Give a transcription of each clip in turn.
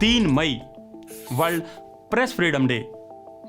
3 मई world press freedom day,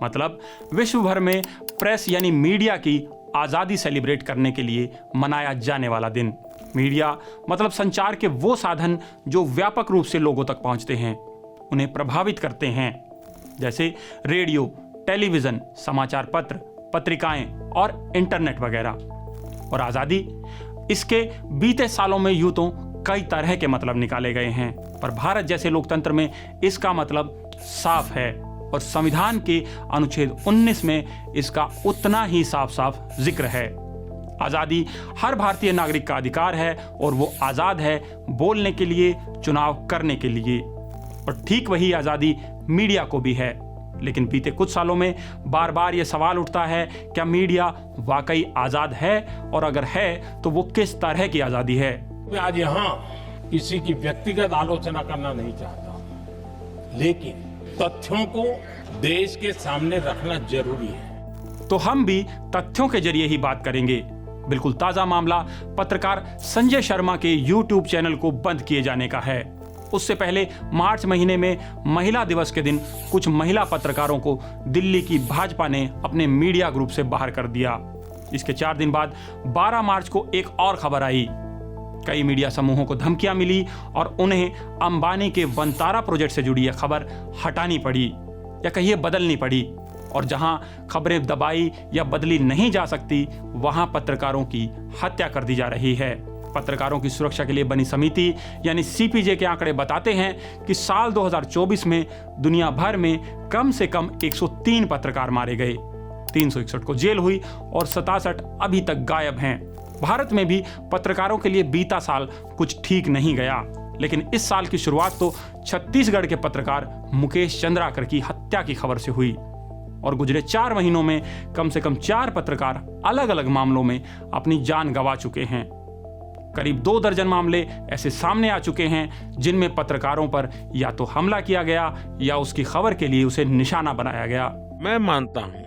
मतलब विश्व भर में प्रेस यानी मीडिया की आज़ादी सेलिब्रेट करने के लिए मनाया जाने वाला दिन। मीडिया मतलब संचार के वो साधन जो व्यापक रूप से लोगों तक पहुंचते हैं, उन्हें प्रभावित करते हैं, जैसे रेडियो, टेलीविज़न, समाचार पत्र, पत्रिकाएं और इंटरनेट वगैरह। और आज़ादी, इसके बीते सालों में यूं तो कई तरह के मतलब निकाले गए हैं, पर भारत जैसे लोकतंत्र में इसका मतलब साफ है और संविधान के अनुच्छेद 19 में इसका उतना ही साफ साफ जिक्र है। आज़ादी हर भारतीय नागरिक का अधिकार है और वो आज़ाद है बोलने के लिए, चुनाव करने के लिए। और ठीक वही आज़ादी मीडिया को भी है। लेकिन बीते कुछ सालों में बार बार ये सवाल उठता है, क्या मीडिया वाकई आज़ाद है, और अगर है तो वो किस तरह की आज़ादी है। मैं आज यहाँ किसी की व्यक्तिगत आलोचना करना नहीं चाहता, लेकिन तथ्यों को देश के सामने रखना जरूरी है। तो हम भी तथ्यों के जरिए ही बात करेंगे। बिल्कुल ताजा मामला पत्रकार संजय शर्मा के YouTube चैनल को बंद किए जाने का है। उससे पहले मार्च महीने में महिला दिवस के दिन कुछ महिला पत्रकारों को दिल्ली की भाजपा ने अपने मीडिया ग्रुप से बाहर कर दिया। इसके 4 दिन बाद 12 मार्च को एक और खबर आई। कई मीडिया समूहों को धमकियां मिली और उन्हें अंबानी के वंतारा प्रोजेक्ट से जुड़ी यह खबर हटानी पड़ी या कहिए बदलनी पड़ी। और जहां खबरें दबाई या बदली नहीं जा सकती, वहां पत्रकारों की हत्या कर दी जा रही है। पत्रकारों की सुरक्षा के लिए बनी समिति यानी CPJ के आंकड़े बताते हैं कि साल 2024 में दुनिया भर में कम से कम 103 पत्रकार मारे गए, 361 को जेल हुई और 67 अभी तक गायब हैं। भारत में भी पत्रकारों के लिए बीता साल कुछ ठीक नहीं गया, लेकिन इस साल की शुरुआत तो छत्तीसगढ़ के पत्रकार मुकेश चंद्राकर की हत्या की खबर से हुई और गुजरे 4 महीनों में कम से कम 4 पत्रकार अलग अलग मामलों में अपनी जान गंवा चुके हैं। करीब 2 दर्जन मामले ऐसे सामने आ चुके हैं जिनमें पत्रकारों पर या तो हमला किया गया या उसकी खबर के लिए उसे निशाना बनाया गया। मैं मानता हूँ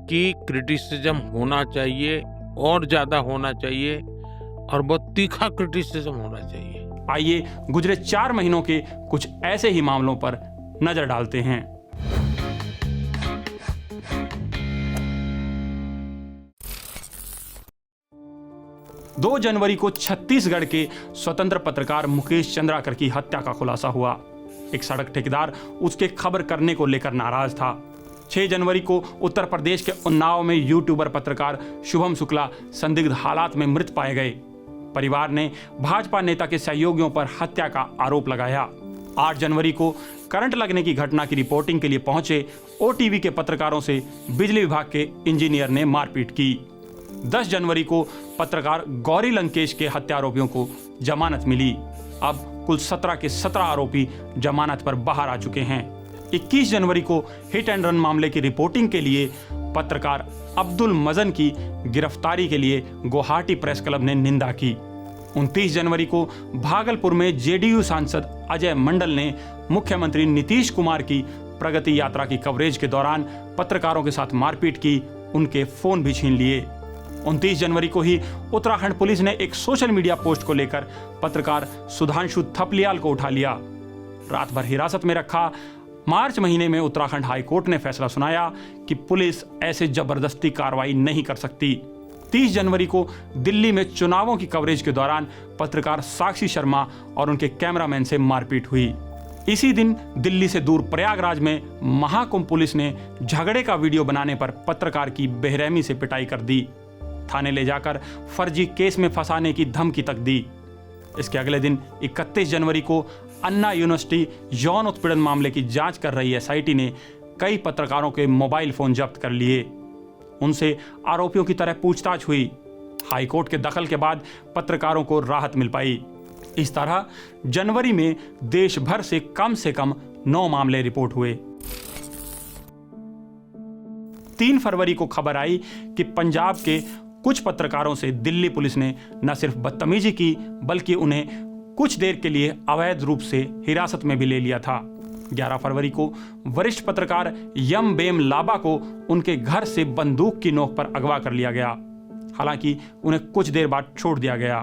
कि क्रिटिसिज्म होना चाहिए और ज्यादा होना चाहिए और बहुत तीखा क्रिटिसिज्म होना चाहिए। आइए गुजरे 4 महीनों के कुछ ऐसे ही मामलों पर नजर डालते हैं। दो जनवरी को छत्तीसगढ़ के स्वतंत्र पत्रकार मुकेश चंद्राकर की हत्या का खुलासा हुआ। एक सड़क ठेकेदार उसके खबर करने को लेकर नाराज था। 6 जनवरी को उत्तर प्रदेश के उन्नाव में यूट्यूबर पत्रकार शुभम शुक्ला संदिग्ध हालात में मृत पाए गए। परिवार ने भाजपा नेता के सहयोगियों पर हत्या का आरोप लगाया। 8 जनवरी को करंट लगने की घटना की रिपोर्टिंग के लिए पहुंचे OTV के पत्रकारों से बिजली विभाग के इंजीनियर ने मारपीट की। 10 जनवरी को पत्रकार गौरी लंकेश के हत्या आरोपियों को जमानत मिली। अब कुल 17 के 17 आरोपी जमानत पर बाहर आ चुके हैं। 21 जनवरी को हिट एंड रन मामले की रिपोर्टिंग के लिए पत्रकार अब्दुल मजन की गिरफ्तारी के लिए गुवाहाटी प्रेस क्लब ने निंदा की। 29 जनवरी को भागलपुर में JDU सांसद अजय मंडल ने मुख्यमंत्री नीतीश कुमार की प्रगति यात्रा की कवरेज के दौरान पत्रकारों के साथ मारपीट की, उनके फोन भी छीन लिए। 29 जनवरी को ही उत्तराखंड पुलिस ने एक सोशल मीडिया पोस्ट को लेकर पत्रकार सुधांशु थपलियाल को उठा लिया, रात भर हिरासत में रखा। मार्च महीने में उत्तराखंड हाई कोर्ट ने फैसला सुनाया कि पुलिस ऐसे जबरदस्ती कार्रवाई नहीं कर सकती। 30 जनवरी को दिल्ली में चुनावों की कवरेज के दौरान पत्रकार साक्षी शर्मा और उनके कैमरामैन से मारपीट हुई। इसी दिन दिल्ली से दूर प्रयागराज में महाकुंभ पुलिस ने झगड़े का वीडियो बनाने पर पत्रकार की बेरहमी से पिटाई कर दी, थाने ले जाकर फर्जी केस में फंसाने की धमकी तक दी। इसके अगले दिन 31 जनवरी को अन्ना यूनिवर्सिटी यौन उत्पीड़न मामले की जांच कर रही SIT ने कई पत्रकारों के मोबाइल फोन जब्त कर लिए। उनसे आरोपियों की तरह पूछताछ हुई। हाईकोर्ट के दखल के बाद पत्रकारों को राहत मिल पाई। इस तरह जनवरी में देश भर से कम 9 मामले रिपोर्ट हुए। 3 फरवरी को खबर आई कि पंजाब के कुछ पत्रकारों से दिल्ली पुलिस ने न सिर्फ बदतमीजी की बल्कि उन्हें कुछ देर के लिए अवैध रूप से हिरासत में भी ले लिया था। 11 फरवरी को वरिष्ठ पत्रकार यम बेम लाबा को उनके घर से बंदूक की नोक पर अगवा कर लिया गया। हालांकि उन्हें कुछ देर बाद छोड़ दिया गया।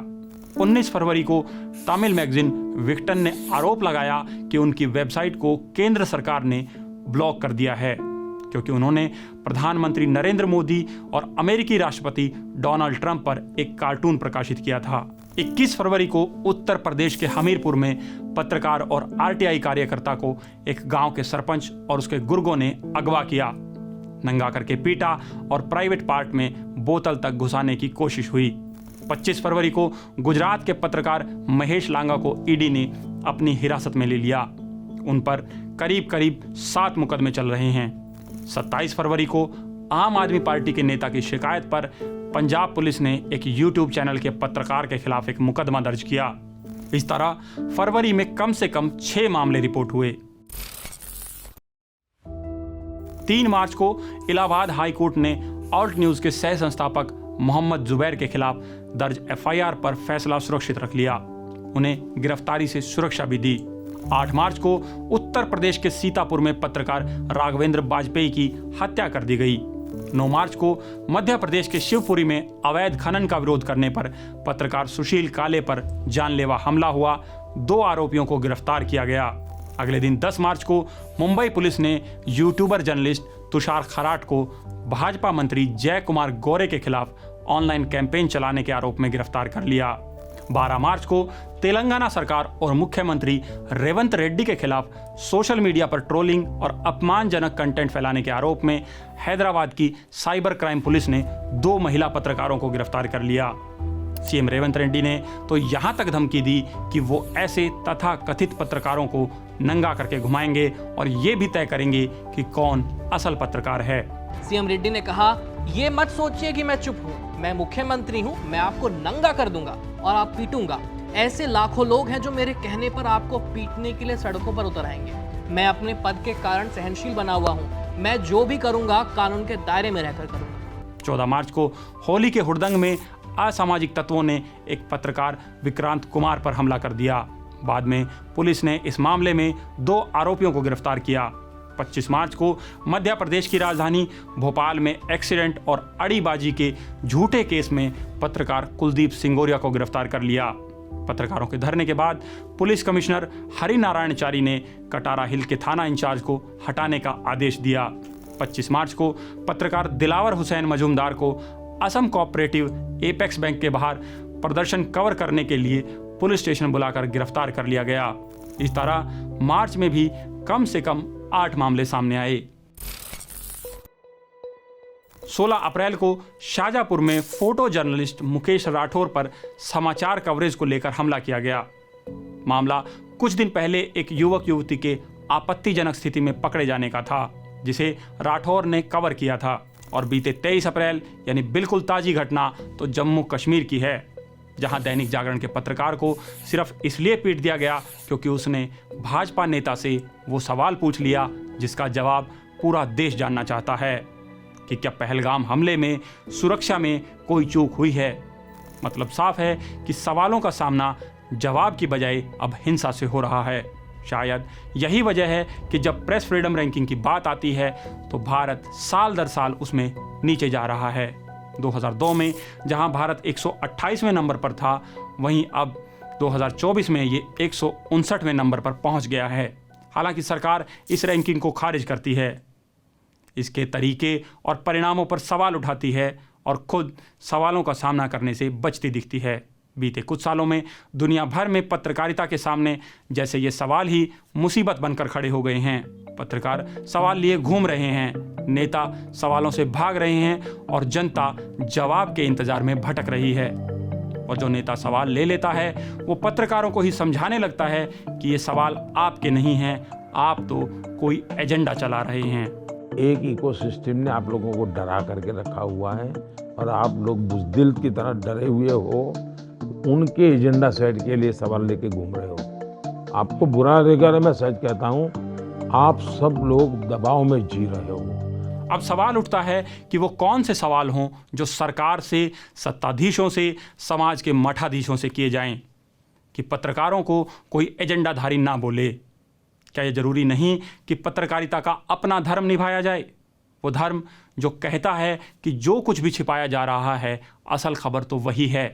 19 फरवरी को तमिल मैगजीन विक्टन ने आरोप लगाया कि उनकी वेबसाइट को केंद्र सरकार ने ब्लॉक कर दिया है क्योंकि उन्होंने प्रधानमंत्री नरेंद्र मोदी और अमेरिकी राष्ट्रपति डोनाल्ड ट्रंप पर एक कार्टून प्रकाशित किया था। 21 फरवरी को उत्तर प्रदेश के हमीरपुर में पत्रकार और आरटीआई कार्यकर्ता को एक गांव के सरपंच और उसके गुर्गों ने अगवा किया, नंगा करके पीटा और प्राइवेट पार्ट में बोतल तक घुसाने की कोशिश हुई। 25 फरवरी को गुजरात के पत्रकार महेश लांगा को ईडी ने अपनी हिरासत में ले लिया। उन पर करीब करीब 7 मुकदमे चल रहे हैं। 27 फरवरी को आम आदमी पार्टी के नेता की शिकायत पर पंजाब पुलिस ने एक यूट्यूब चैनल के पत्रकार के खिलाफ एक मुकदमा दर्ज किया। इस तरह फरवरी में कम से कम 6 मामले रिपोर्ट हुए। 3 मार्च को इलाहाबाद हाई कोर्ट ने ऑल्ट न्यूज के सह संस्थापक मोहम्मद जुबैर के खिलाफ दर्ज एफआईआर पर फैसला सुरक्षित रख लिया। उन्हें गिरफ्तारी से सुरक्षा भी दी। 8 मार्च को उत्तर प्रदेश के सीतापुर में पत्रकार राघवेंद्र वाजपेयी की हत्या कर दी गई। 9 मार्च को मध्य प्रदेश के शिवपुरी में अवैध खनन का विरोध करने पर पत्रकार सुशील काले पर जानलेवा हमला हुआ। 2 आरोपियों को गिरफ्तार किया गया। अगले दिन 10 मार्च को मुंबई पुलिस ने यूट्यूबर जर्नलिस्ट तुषार खराट को भाजपा मंत्री जय कुमार गौरे के खिलाफ ऑनलाइन कैंपेन चलाने के आरोप में गिरफ्तार कर लिया। 12 मार्च को तेलंगाना सरकार और मुख्यमंत्री रेवंत रेड्डी के खिलाफ सोशल मीडिया पर ट्रोलिंग और अपमानजनक कंटेंट फैलाने के आरोप में हैदराबाद की साइबर क्राइम पुलिस ने 2 महिला पत्रकारों को गिरफ्तार कर लिया। सीएम रेवंत रेड्डी ने तो यहां तक धमकी दी कि वो ऐसे तथा कथित पत्रकारों को नंगा करके घुमाएंगे और ये भी तय करेंगे कि कौन असल पत्रकार है। सीएम रेड्डी ने कहा, ये मत सोचिए कि मैं चुप हूँ, मैं मुख्यमंत्री हूँ, मैं आपको नंगा कर दूंगा और आप पीटूंगा। ऐसे लाखों लोग हैं जो मेरे कहने पर आपको पीटने के लिए सड़कों पर उतर आएंगे। मैं अपने पद के कारण सहनशील बना हुआ हूँ, मैं जो भी करूंगा कानून के दायरे में रहकर करूंगा। 14 मार्च को होली के हुड़दंग में असामाजिक तत्वों ने एक पत्रकार विक्रांत कुमार पर हमला कर दिया। बाद में पुलिस ने इस मामले में 2 आरोपियों को गिरफ्तार किया। 25 मार्च को मध्य प्रदेश की राजधानी भोपाल में एक्सीडेंट और अड़ीबाजी के झूठे केस में पत्रकार कुलदीप सिंगोरिया को गिरफ्तार कर लिया। पत्रकारों के धरने के बाद पुलिस कमिश्नर हरिनारायणचारी ने कटारा हिल के थाना इंचार्ज को हटाने का आदेश दिया। 25 मार्च को पत्रकार दिलावर हुसैन मजूमदार को असम कोऑपरेटिव एपेक्स बैंक के बाहर प्रदर्शन कवर करने के लिए पुलिस स्टेशन बुलाकर गिरफ्तार कर लिया गया। इस तरह मार्च में भी कम से कम 8 मामले सामने आए। 16 अप्रैल को शाजापुर में फोटो जर्नलिस्ट मुकेश राठौर पर समाचार कवरेज को लेकर हमला किया गया। मामला कुछ दिन पहले एक युवक युवती के आपत्तिजनक स्थिति में पकड़े जाने का था, जिसे राठौर ने कवर किया था। और बीते 23 अप्रैल यानी बिल्कुल ताजी घटना तो जम्मू कश्मीर की है, जहां दैनिक जागरण के पत्रकार को सिर्फ इसलिए पीट दिया गया क्योंकि उसने भाजपा नेता से वो सवाल पूछ लिया जिसका जवाब पूरा देश जानना चाहता है कि क्या पहलगाम हमले में सुरक्षा में कोई चूक हुई है। मतलब साफ है कि सवालों का सामना जवाब की बजाय अब हिंसा से हो रहा है। शायद यही वजह है कि जब प्रेस फ्रीडम रैंकिंग की बात आती है तो भारत साल दर साल उसमें नीचे जा रहा है। 2002 में जहां भारत 128वें नंबर पर था, वहीं अब 2024 में ये 159वें नंबर पर पहुंच गया है। हालांकि सरकार इस रैंकिंग को खारिज करती है, इसके तरीके और परिणामों पर सवाल उठाती है और खुद सवालों का सामना करने से बचती दिखती है। बीते कुछ सालों में दुनिया भर में पत्रकारिता के सामने जैसे ये सवाल ही मुसीबत बनकर खड़े हो गए हैं। पत्रकार सवाल लिए घूम रहे हैं, नेता सवालों से भाग रहे हैं और जनता जवाब के इंतजार में भटक रही है। और जो नेता सवाल ले लेता है वो पत्रकारों को ही समझाने लगता है कि ये सवाल आपके नहीं हैं, आप तो कोई एजेंडा चला रहे हैं। एक इकोसिस्टम ने आप लोगों को डरा करके रखा हुआ है और आप लोग बुज़दिल की तरह डरे हुए हो, उनके एजेंडा सेट के लिए सवाल लेके घूम रहे हो। आपको बुरा लगेगा, मैं सच कहता हूँ, आप सब लोग दबाव में जी रहे हो। अब सवाल उठता है कि वो कौन से सवाल हों जो सरकार से, सत्ताधीशों से, समाज के मठाधीशों से किए जाएं कि पत्रकारों को कोई एजेंडाधारी ना बोले। क्या ये जरूरी नहीं कि पत्रकारिता का अपना धर्म निभाया जाए, वो धर्म जो कहता है कि जो कुछ भी छिपाया जा रहा है असल खबर तो वही है।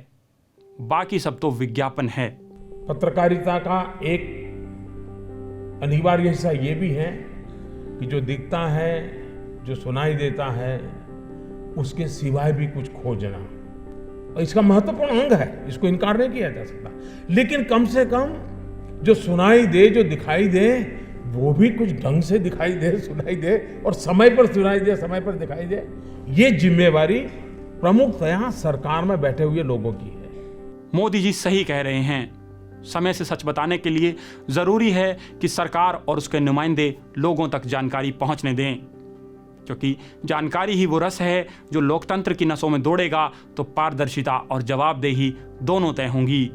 बाकी सब तो विज्ञापन है। पत्रकारिता का एक अनिवार्य हिस्सा ये भी है कि जो दिखता है, जो सुनाई देता है, उसके सिवाय भी कुछ खोजना, और इसका महत्वपूर्ण अंग है, इसको इनकार नहीं किया जा सकता। लेकिन कम से कम जो सुनाई दे, जो दिखाई दे, वो भी कुछ ढंग से दिखाई दे, सुनाई दे, और समय पर सुनाई दे, समय पर दिखाई दे। ये जिम्मेवारी प्रमुखतया सरकार में बैठे हुए लोगों की है। मोदी जी सही कह रहे हैं। समय से सच बताने के लिए जरूरी है कि सरकार और उसके नुमाइंदे लोगों तक जानकारी पहुंचने दें, क्योंकि जानकारी ही वो रस है जो लोकतंत्र की नसों में दौड़ेगा तो पारदर्शिता और जवाबदेही दोनों तय होंगी।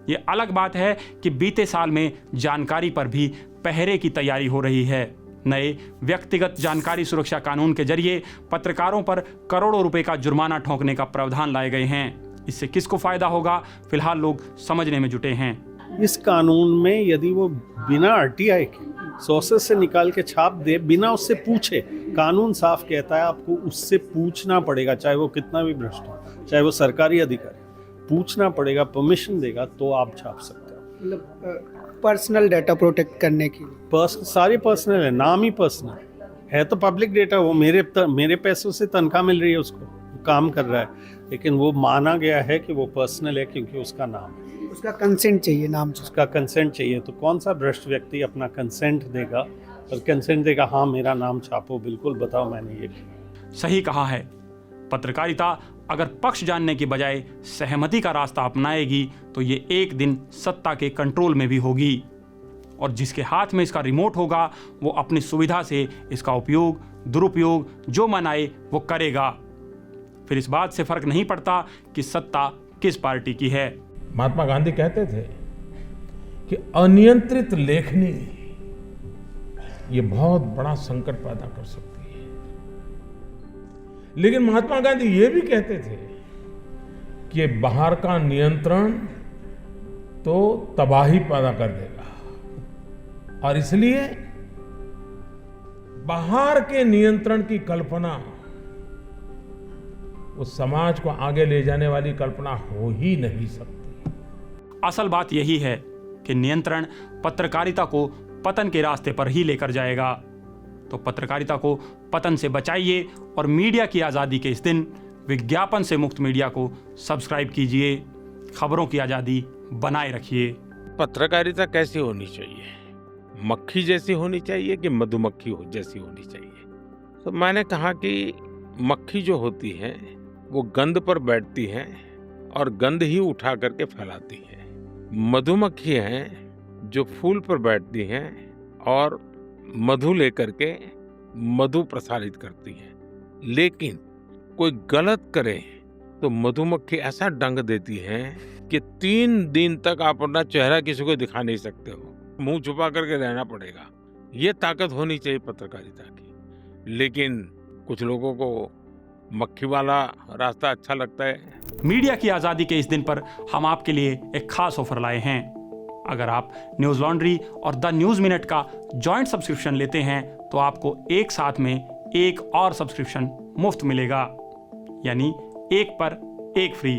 ये अलग बात है कि बीते साल में जानकारी पर भी पहरे की तैयारी हो रही है। नए व्यक्तिगत जानकारी सुरक्षा कानून के जरिए पत्रकारों पर करोड़ों रुपए का जुर्माना ठोकने का प्रावधान लाए गए हैं। इससे किसको फायदा होगा, फिलहाल लोग समझने में जुटे हैं। इस कानून में यदि वो बिना आरटीआई के सोर्सेस से निकाल के छाप दे, बिना उससे पूछे, कानून साफ कहता है आपको उससे पूछना पड़ेगा, चाहे वो कितना भी भ्रष्ट हो, चाहे वो सरकारी अधिकारी, पूछना पड़ेगा, परमिशन देगा तो आप छाप सकते हो। मतलब पर्सनल डाटा प्रोटेक्ट करने की सारे पर्सनल है, नाम ही पर्सनल है, तो पब्लिक डेटा। वो मेरे पैसों से तनख्वाह मिल रही है, उसको काम कर रहा है, लेकिन वो माना गया है कि वो पर्सनल है क्योंकि उसका नाम है, उसका कंसेंट चाहिए, नाम चाहिए, उसका कंसेंट चाहिए। तो कौन सा भ्रष्ट व्यक्ति अपना कंसेंट देगा और कंसेंट देगा, हाँ मेरा नाम छापो, बिल्कुल बताओ मैंने ये किया। सही कहा है। पत्रकारिता अगर पक्ष जानने की बजाय सहमति का रास्ता अपनाएगी तो ये एक दिन सत्ता के कंट्रोल में भी होगी, और जिसके हाथ में इसका रिमोट होगा वो अपनी सुविधा से इसका उपयोग, दुरुपयोग जो मन आए वो करेगा। फिर इस बात से फर्क नहीं पड़ता कि सत्ता किस पार्टी की है। महात्मा गांधी कहते थे कि अनियंत्रित लेखनी ये बहुत बड़ा संकट पैदा कर सकती है। लेकिन महात्मा गांधी ये भी कहते थे कि बाहर का नियंत्रण तो तबाही पैदा कर देगा, और इसलिए बाहर के नियंत्रण की कल्पना वो समाज को आगे ले जाने वाली कल्पना हो ही नहीं सकती। असल बात यही है कि नियंत्रण पत्रकारिता को पतन के रास्ते पर ही लेकर जाएगा। तो पत्रकारिता को पतन से बचाइए और मीडिया की आज़ादी के इस दिन विज्ञापन से मुक्त मीडिया को सब्सक्राइब कीजिए। खबरों की आज़ादी बनाए रखिए। पत्रकारिता कैसी होनी चाहिए? मक्खी जैसी होनी चाहिए कि मधुमक्खी जैसी होनी चाहिए? तो मैंने कहा कि मक्खी जो होती है वो गंध पर बैठती है और गंध ही उठा करके फैलाती है। मधुमक्खी हैं जो फूल पर बैठती हैं और मधु लेकर के मधु प्रसारित करती हैं। लेकिन कोई गलत करे तो मधुमक्खी ऐसा डंक देती है कि 3 दिन तक आप अपना चेहरा किसी को दिखा नहीं सकते हो, मुंह छुपा करके रहना पड़ेगा। ये ताकत होनी चाहिए पत्रकारिता की। लेकिन कुछ लोगों को मक्खी वाला रास्ता अच्छा लगता है। मीडिया की आज़ादी के इस दिन पर हम आपके लिए एक खास ऑफर लाए हैं। अगर आप न्यूज़ लॉन्ड्री और द न्यूज़ मिनट का जॉइंट सब्सक्रिप्शन लेते हैं तो आपको एक साथ में एक और सब्सक्रिप्शन मुफ्त मिलेगा, यानी एक पर एक फ्री।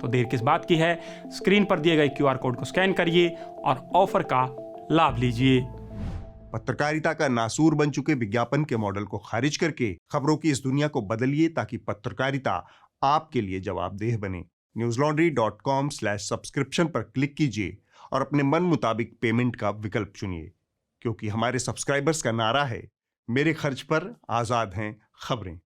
तो देर किस बात की है, स्क्रीन पर दिए गए QR कोड को स्कैन करिए और ऑफर का लाभ लीजिए। पत्रकारिता का नासूर बन चुके विज्ञापन के मॉडल को खारिज करके खबरों की इस दुनिया को बदलिए ताकि पत्रकारिता आपके लिए जवाबदेह बने। newslaundry.com/subscription पर क्लिक कीजिए और अपने मन मुताबिक पेमेंट का विकल्प चुनिए, क्योंकि हमारे सब्सक्राइबर्स का नारा है, मेरे खर्च पर आजाद हैं खबरें।